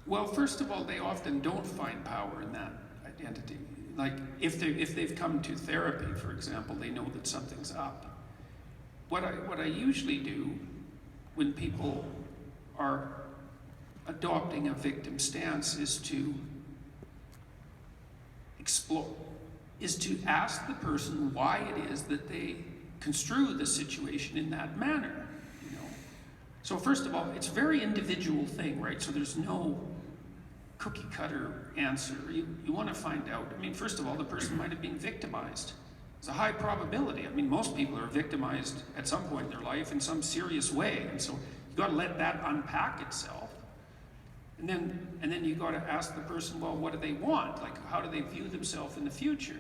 Well, first of all, they often don't find power in that identity. Like, if they've come to therapy, for example, they know that something's up. What I usually do when people are adopting a victim stance is to explore, is to ask the person why it is that they construe the situation in that manner, you know. So first of all, it's a very individual thing, right? So there's no cookie cutter answer. You want to find out. I mean, first of all, the person might have been victimized. There's a high probability. I mean, most people are victimized at some point in their life in some serious way, and so you got to let that unpack itself. And then you got to ask the person, well, what do they want? Like, how do they view themselves in the future?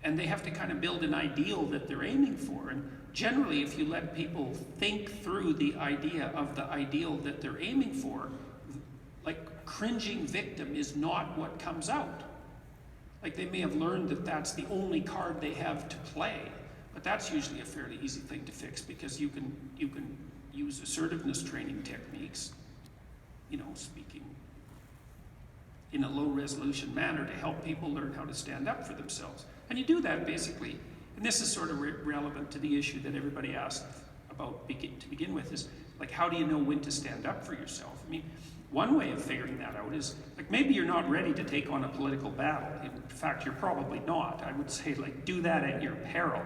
And they have to kind of build an ideal that they're aiming for. And generally, if you let people think through the idea of the ideal that they're aiming for, like, cringing victim is not what comes out. Like, they may have learned that that's the only card they have to play, but that's usually a fairly easy thing to fix, because you can use assertiveness training techniques, you know, speaking in a low resolution manner to help people learn how to stand up for themselves. And you do that basically, and this is sort of relevant to the issue that everybody asked about to begin with, is like, how do you know when to stand up for yourself? I mean, one way of figuring that out is, like, maybe you're not ready to take on a political battle. In fact, you're probably not. I would say, like, do that at your peril.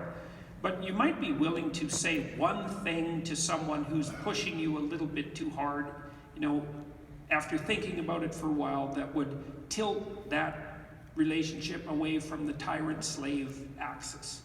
But you might be willing to say one thing to someone who's pushing you a little bit too hard, you know, after thinking about it for a while, that would tilt that relationship away from the tyrant-slave axis.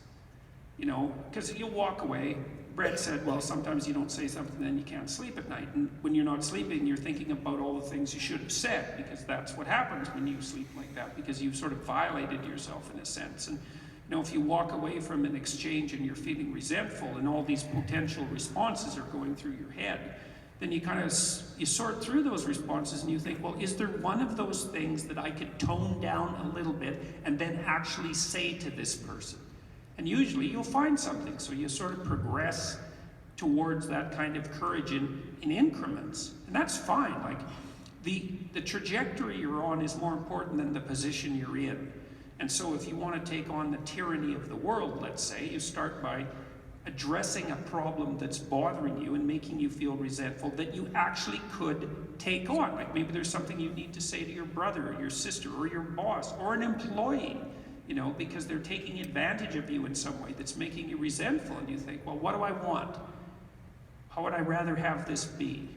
You know, because you'll walk away. Bret said, well, sometimes you don't say something, then you can't sleep at night. And when you're not sleeping, you're thinking about all the things you should have said, because that's what happens when you sleep like that, because you've sort of violated yourself in a sense. And you know, if you walk away from an exchange and you're feeling resentful and all these potential responses are going through your head, then you kind of, you sort through those responses and you think, well, is there one of those things that I could tone down a little bit and then actually say to this person? And usually you'll find something, so you sort of progress towards that kind of courage in increments. And that's fine. Like, the trajectory you're on is more important than the position you're in. And so if you want to take on the tyranny of the world, let's say, you start by addressing a problem that's bothering you and making you feel resentful that you actually could take on. Like, maybe there's something you need to say to your brother or your sister or your boss or an employee, you know, because they're taking advantage of you in some way that's making you resentful, and you think, well, what do I want? How would I rather have this be?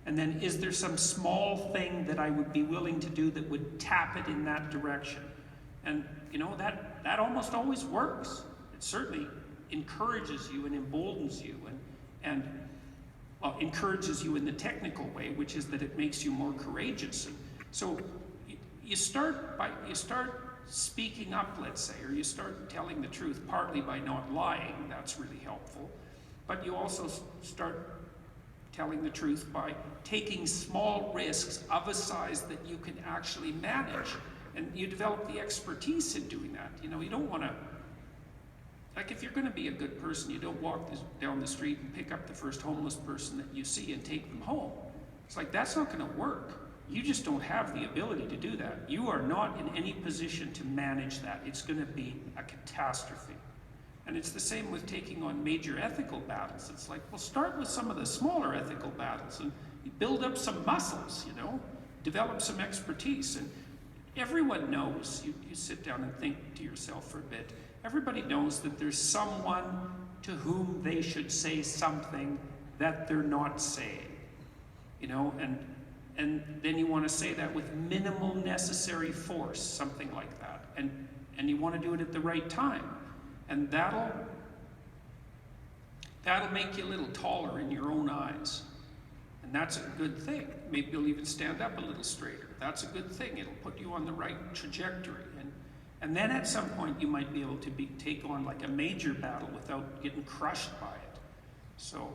And then, is there some small thing that I would be willing to do that would tap it in that direction? And, you know, that almost always works. It certainly encourages you and emboldens you, and well, encourages you in the technical way, which is that it makes you more courageous. And so you start speaking up, let's say, or you start telling the truth, partly by not lying. That's really helpful. But you also start telling the truth by taking small risks of a size that you can actually manage. And you develop the expertise in doing that. You know, you don't want to, like, if you're going to be a good person, you don't walk down the street and pick up the first homeless person that you see and take them home. It's like, that's not going to work. You just don't have the ability to do that. You are not in any position to manage that. It's going to be a catastrophe. And it's the same with taking on major ethical battles. It's like, well, start with some of the smaller ethical battles and you build up some muscles, you know, develop some expertise. And everyone knows, you sit down and think to yourself for a bit, everybody knows that there's someone to whom they should say something that they're not saying, you know, and then you want to say that with minimal necessary force, something like that. And you want to do it at the right time. And that'll make you a little taller in your own eyes. And that's a good thing. Maybe you'll even stand up a little straighter. That's a good thing. It'll put you on the right trajectory. And then at some point you might be able to take on like a major battle without getting crushed by it. So